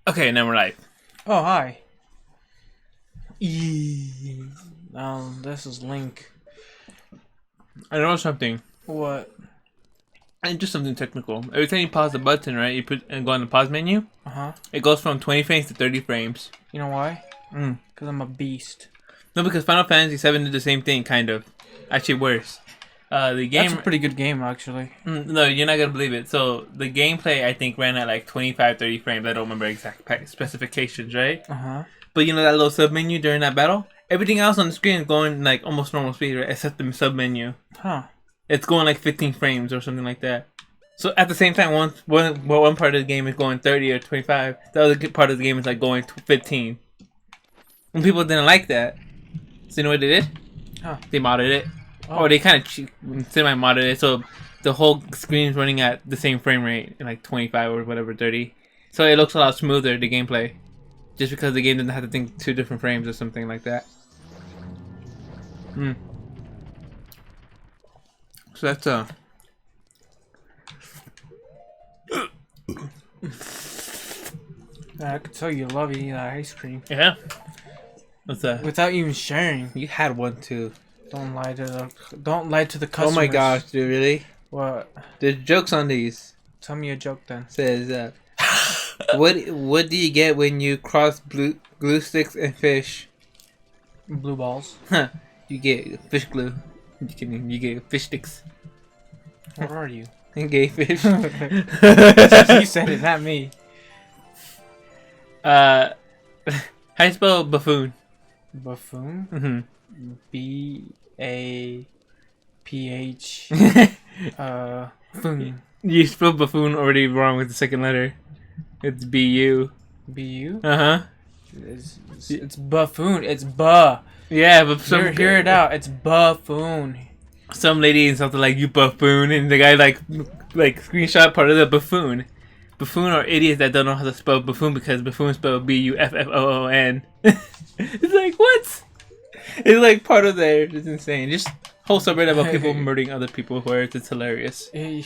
Okay, now we're live. Oh, hi. This is Link. I know something. What? And just something technical. Every time you pause the button, right, you put and go on the pause menu, Uh-huh. it goes from 20 frames to 30 frames. You know why? Mm. Because I'm a beast. No, because Final Fantasy 7 did the same thing, kind of. Actually, worse. The game. That's a pretty good game, actually. No, you're not gonna believe it. So the gameplay, I think, ran at like 25, 30 frames. I don't remember exact specifications, right? Uh-huh. But you know that little sub menu during that battle? Everything else on the screen is going like almost normal speed, right? Except the sub menu. Huh. It's going like 15 frames or something like that. So at the same time, one part of the game is going 30 or 25. The other part of the game is like going 15. And people didn't like that. So you know what they did? Huh. They modded it. Oh. Or they kind of semi-modded it. So the whole screen is running at the same frame rate, like 25 or whatever, 30. So it looks a lot smoother, the gameplay. Just because the game doesn't have to think 2 different frames or something like that. So that's I could tell you love eating that ice cream. yeah. What's that? Without even sharing. You had one too. Don't lie to the customers. Oh my gosh, dude, really? What? There's jokes on these. Tell me a joke then. Says, what do you get when you cross glue sticks and fish? Blue balls. Huh? You get fish glue. You get fish sticks. Where are you? And gay fish. You said it, not me. How you spell buffoon? Buffoon? Mm-hmm. B-A-P-H Foon. You spelled buffoon already wrong with the second letter. It's B-U. B-U? Uh-huh. It's buffoon. It's buh. Yeah, but Hear it out. It's buffoon. Some lady and something like, you buffoon, and the guy like screenshot part of the buffoon. Buffoon are idiots that don't know how to spell buffoon because buffoon spelled B-U-F-F-O-O-N. It's like, what? It's like part of there. It's insane. Just whole subreddit about people murdering other people where it's hilarious. You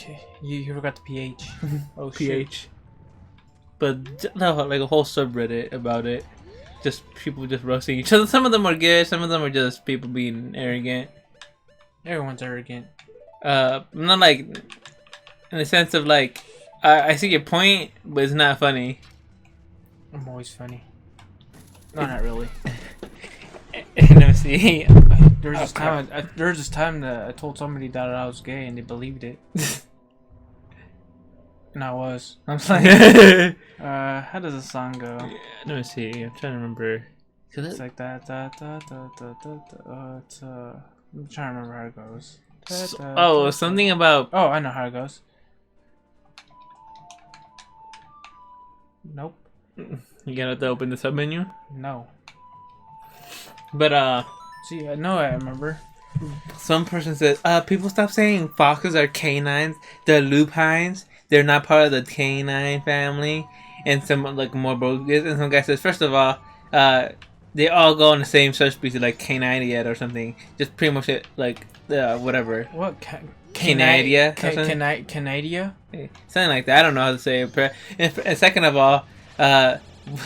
forgot the PH. Oh, PH. But no, like a whole subreddit about it. Just people just roasting each other. Some of them are good. Some of them are just people being arrogant. Everyone's arrogant. Not like in the sense of like I see your point, but it's not funny. I'm always funny. No, not really. Let me see. There's this time that I told somebody that I was gay and they believed it. And I was. I'm like, how does the song go? Let me see. I'm trying to remember. It's like that. I'm trying to remember how it goes. Something about. Oh, I know how it goes. Nope. You gotta have to open the sub menu. No. But See, I know I remember. some person says, people stop saying foxes are canines. They're lupines. They're not part of the canine family. And some like more bogus. And some guy says, first of all, they all go in the same subspecies, like Canidia or something. Just pretty much it, like whatever. What? Canidia? Canadia? Something like that. I don't know how to say it. And second of all,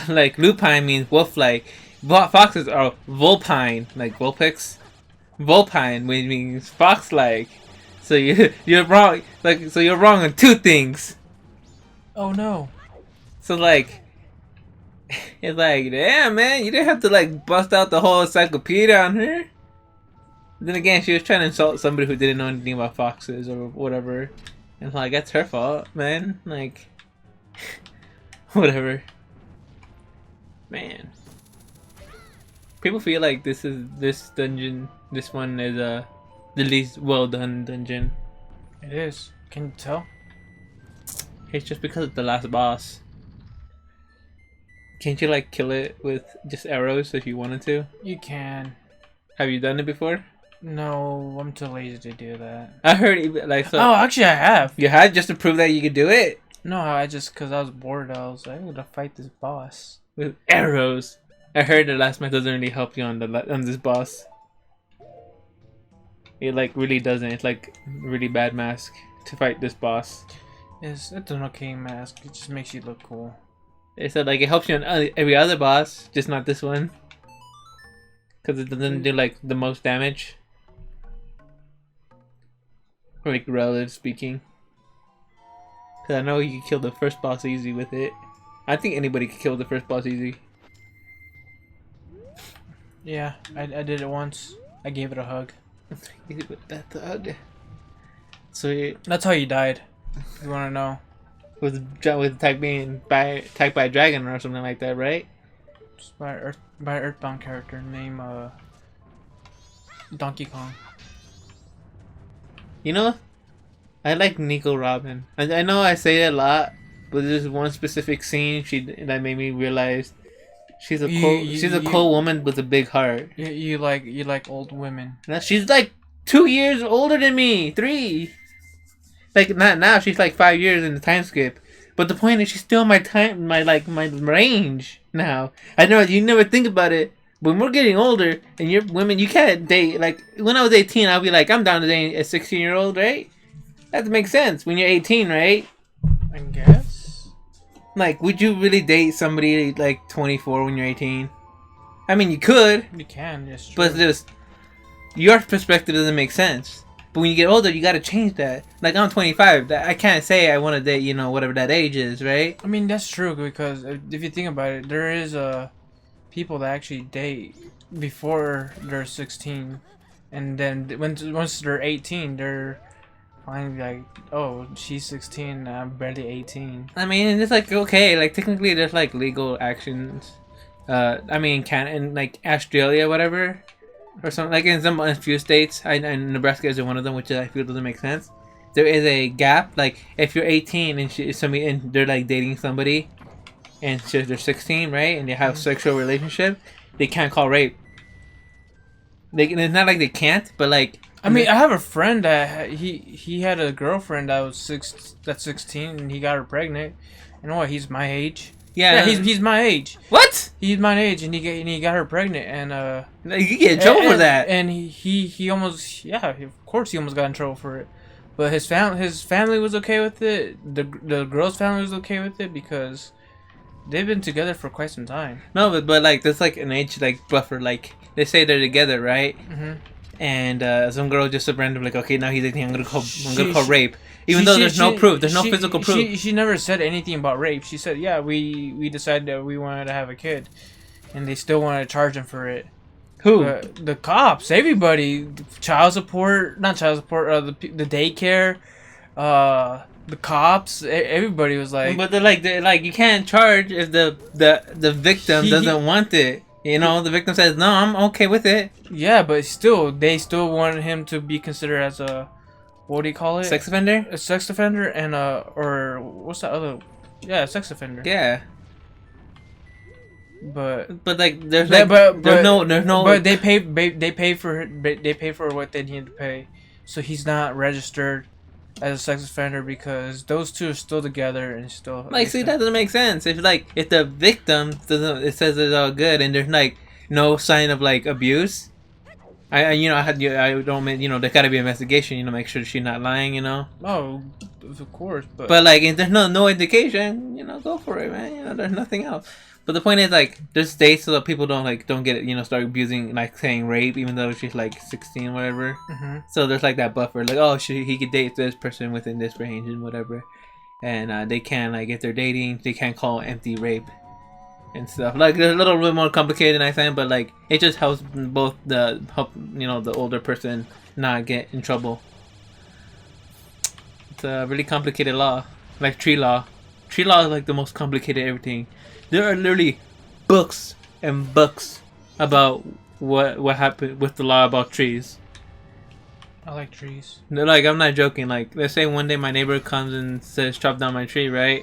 like lupine means wolf-like. Foxes are vulpine, like vulpix. Vulpine means fox-like. So you're wrong. Like so you're wrong on 2 things. Oh no. So like, it's like, damn man, you didn't have to like bust out the whole encyclopedia on her. Then again, she was trying to insult somebody who didn't know anything about foxes or whatever, and like that's her fault, man. Like, whatever, man. People feel like this dungeon, this one is the least well done dungeon. It is. Can you tell? It's just because it's the last boss. Can't you like kill it with just arrows if you wanted to? You can. Have you done it before? No, I'm too lazy to do that. I heard like so. Oh, actually, I have. You had just to prove that you could do it No, I just because I was bored. I was like, I'm gonna fight this boss. with arrows. I heard the last match doesn't really help you on this boss. It like really doesn't. It's like really bad mask to fight this boss. It's an okay mask. It just makes you look cool. It said like it helps you on every other boss, just not this one, because it doesn't do like the most damage, like relative speaking. Because I know you can kill the first boss easy with it. I think anybody can kill the first boss easy. Yeah, I did it once. I gave it a hug. That hug. So That's how you died. If you want to know. with attack being attacked by a dragon or something like that, right? Just by an Earthbound character named Donkey Kong. You know, I like Nico Robin. I know I say it a lot, but there's one specific scene that made me realize she's a cool woman with a big heart. You like old women. Now, she's like 2 years older than me, 3. Like not now, she's like 5 years in the time skip. But the point is, she's still in my range now. I know you never think about it. When we're getting older and you're women, you can't date. Like when I was 18, I'll be like, I'm down to date a 16-year-old, right? That makes sense when you're 18, right? I guess. Like, would you really date somebody like 24 when you're 18? I mean, you could. You can, yes. But just your perspective doesn't make sense. But when you get older, you gotta change that. Like I'm 25, I can't say I want to date, whatever that age is, right? I mean that's true because if you think about it, there is people that actually date before they're 16, and then once they're 18, they're finally like, oh, she's 16, I'm barely 18. I mean, it's like okay, like technically there's like legal actions. I mean, in like Australia, whatever. Or something like in a few states, and Nebraska is one of them, which I feel doesn't make sense. There is a gap, like if you're 18 and they're like dating somebody, and they're 16, right, and they have sexual relationship, they can't call rape. It's not like they can't, but like I mean, I have a friend that he had a girlfriend that was 16, and he got her pregnant. You know what? He's my age. Yeah, he's my age. What? He's my age, and he got her pregnant, and you get in trouble for that. And he almost, of course he almost got in trouble for it, but his family was okay with it. The girl's family was okay with it because they've been together for quite some time. No, but like there's like an age like buffer. Like they say they're together, right? Mm-hmm. And some girl just randomly like, okay, now he's 18. I'm gonna call rape. Even though there's no proof, there's no physical proof. She never said anything about rape. She said, yeah, we decided that we wanted to have a kid, and they still wanted to charge him for it. Who? The cops, everybody, child support, not child support, the daycare, the cops, everybody was like. But they're like you can't charge if the victim doesn't want it. The victim says no, I'm okay with it. Yeah, but they still wanted him to be considered as a. What do you call it? Sex offender? A sex offender and or what's that other? Yeah, sex offender. Yeah. But like there's no. But they pay for what they need to pay, so he's not registered as a sex offender because those two are still together and still. Like, see, that doesn't make sense. If the victim doesn't, it says it's all good and there's like no sign of like abuse. I don't mean, there gotta be an investigation, make sure she's not lying, Oh, of course, but like if there's no indication, go for it, man. There's nothing else. But the point is, like, there's states so that people don't get it, start abusing, like saying rape, even though she's like 16, whatever. Mm-hmm. So there's like that buffer, like, oh, he could date this person within this range and whatever, and they can, like, if they're dating, they can't call empty rape. And stuff like it's a little bit more complicated than I think, but like it just helps both the older person not get in trouble. It's a really complicated law, like tree law. Tree law is like the most complicated everything. There are literally books and books about what happened with the law about trees. I like trees. Like I'm not joking. Like let's say one day my neighbor comes and says chop down my tree, right?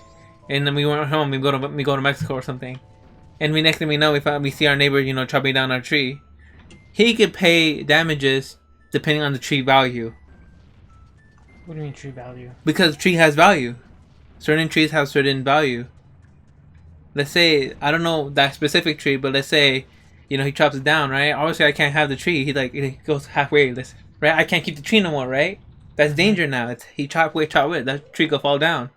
And then we went home. We go to Mexico or something. And next thing we know, we see our neighbor, chopping down our tree. He could pay damages depending on the tree value. What do you mean tree value? Because tree has value. Certain trees have certain value. Let's say, I don't know that specific tree, but let's say, he chops it down, right? Obviously, I can't have the tree. He goes halfway, right? I can't keep the tree no more, right? That's danger now. He chop away, that tree could fall down.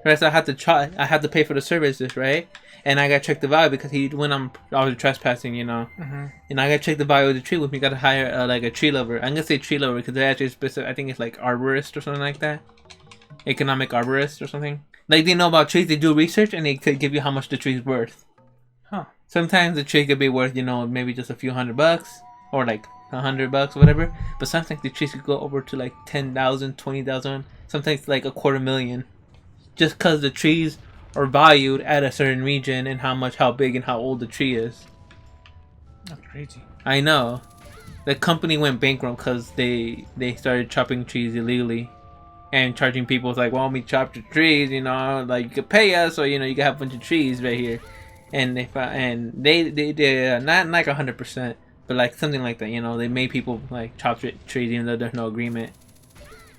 Right, so I had to pay for the services, right? And I got to check the value because I was trespassing, you know. Mm-hmm. And I got to check the value of the tree with me. Got to hire like a tree lover. I'm gonna say tree lover because they're actually specific. I think it's like arborist or something like that. Economic arborist or something. Like they know about trees. They do research and they could give you how much the tree's worth. Huh. Sometimes the tree could be worth, you know, maybe just a few $100 or like $100, whatever. But sometimes the trees could go over to like 10,000, 20,000. Sometimes like $250,000. Just because the trees are valued at a certain region and how big and how old the tree is. That's crazy. I know. The company went bankrupt because they started chopping trees illegally and charging people like, well, we chopped your trees, you know, like you could pay us or, you know, you could have a bunch of trees right here. And they not like 100%, but like something like that, you know, they made people like chop trees even though there's no agreement.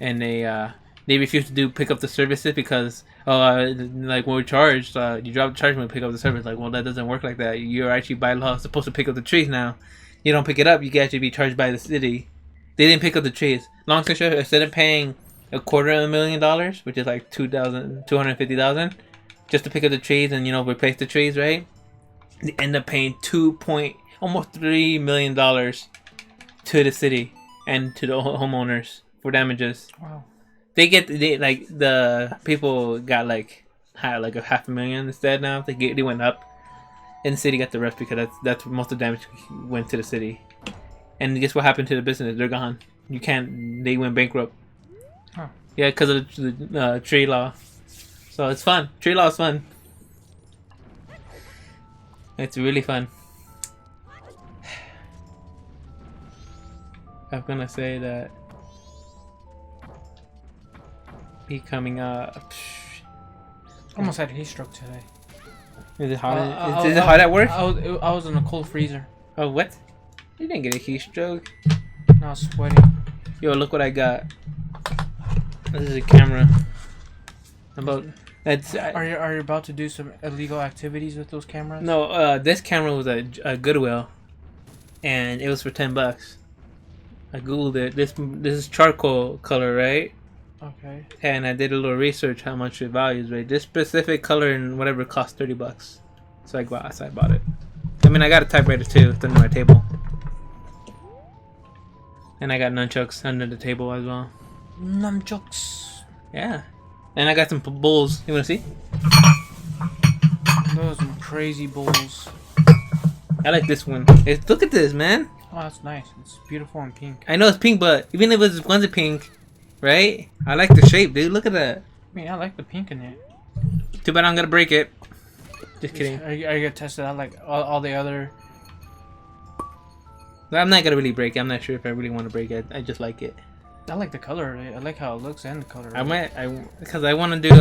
And they refuse to pick up the services because like when we're charged, you drop the charge when we pick up the service. Like, well, that doesn't work like that. You're actually by law supposed to pick up the trees now. You don't pick it up, you can actually be charged by the city. They didn't pick up the trees. Long story short, instead of paying $250,000, which is like $250,000, just to pick up the trees and, you know, replace the trees, right? They end up paying almost $3 million to the city and to the homeowners for damages. Wow. The people got like a $500,000 instead now. They went up, and the city got the rest because that's most of the damage went to the city. And guess what happened to the business? They're gone. They went bankrupt. Huh. Yeah, because of the tree law. So it's fun. Tree law is fun. It's really fun. I'm gonna say that. Be coming up. Almost had a heat stroke today. Is it hot? Is it hot at work? I was in a cold freezer. Oh, what? You didn't get a heat stroke. I was sweating. Yo, look what I got. This is a camera. Are you about to do some illegal activities with those cameras? No. This camera was a Goodwill, and it was for $10. I googled it. This is charcoal color, right? Okay. And I did a little research how much it values, right? This specific color and whatever cost $30. So I bought it. I mean, I got a typewriter too. It's under my table. And I got nunchucks under the table as well. Nunchucks. Yeah. And I got some bowls. You want to see? Those are some crazy bowls. I like this one. Look at this, man. Oh, that's nice. It's beautiful and pink. I know it's pink, but even if it wasn't pink, right? I like the shape, dude. Look at that. I mean, I like the pink in it. Too bad I'm gonna break it. Just kidding. Are you gonna test it out like all the other? I'm not gonna really break it. I'm not sure if I really want to break it. I just like it. I like the color. I like how it looks and the color. Because I want to do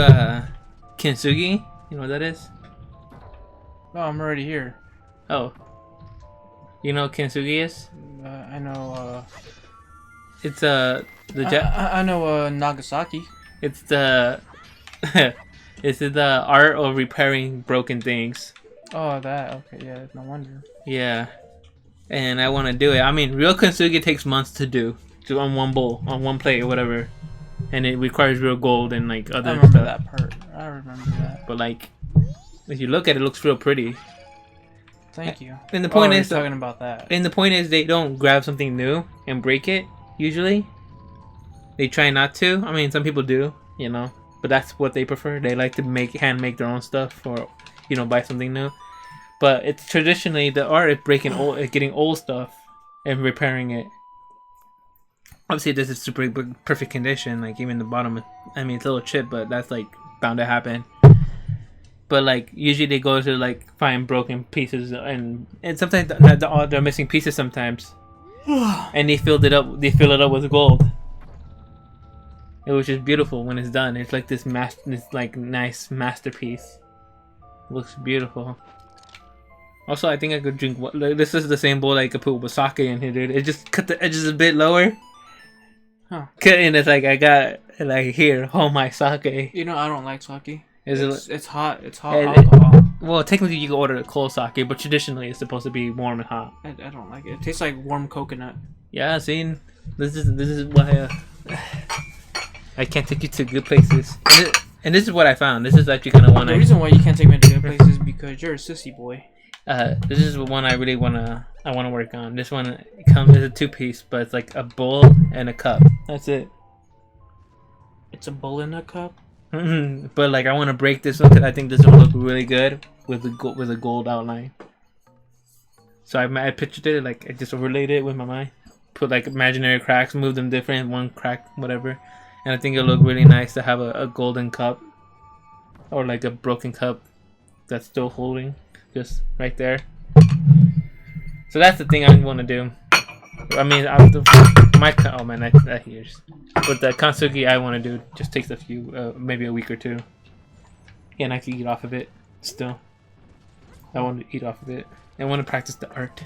kintsugi. You know what that is? Oh, I'm already here. Oh. You know what kintsugi is? I know. It's I know Nagasaki. It's the it's the art of repairing broken things. Oh, that. Okay, yeah. No wonder. Yeah, and I want to do it. I mean, real kintsugi takes months to do, on one bowl, on one plate, or whatever, and it requires real gold and like other. I remember stuff. that part. I remember that. But like, if you look at it, it looks real pretty. Thank you. And the point is talking about that. And the point is, they don't grab something new and break it. Usually, they try not to. I mean, some people do, you know, but that's what they prefer. They like to hand make their own stuff, or you know, buy something new. But it's traditionally the art of getting old stuff and repairing it. Obviously, this is super perfect condition. Like even the bottom, I mean, it's a little chip, but that's like bound to happen. But like usually they go to like find broken pieces and sometimes they're missing pieces sometimes, and they fill it up. They fill it up with gold. It was just beautiful when it's done. It's like this like nice masterpiece. It looks beautiful. Also, I think I could drink. This is the same bowl I could put sake in here, dude. It just cut the edges a bit lower. Huh. And it's like I got like here, all my sake. You know, I don't like sake. It's hot. It's hot alcohol. Well, technically you can order cold sake, but traditionally it's supposed to be warm and hot. I don't like it. It tastes like warm coconut. Yeah, see, this is why I can't take you to good places. And this is what I found. This is actually kind of one. The reason why you can't take me to good places is because you're a sissy boy. This is one I really wanna work on. This one comes as a 2-piece, but it's like a bowl and a cup. That's it. It's a bowl in a cup. But like I want to break this one because I think this one will look really good with the gold outline. So I pictured it like I just overlaid it with my mind. Put like imaginary cracks, move them different, one crack, whatever. And I think it'll look really nice to have a golden cup. Or like a broken cup that's still holding. Just right there. So that's the thing I want to do. I mean, oh man, that hears. But the Kansugi I want to do just takes a few, maybe a week or two. And I can eat off of it still. I want to eat off of it. I want to practice the art.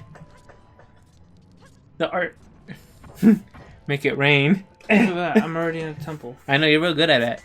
The art. Make it rain. Look at that, I'm already in a temple. I know, you're real good at it.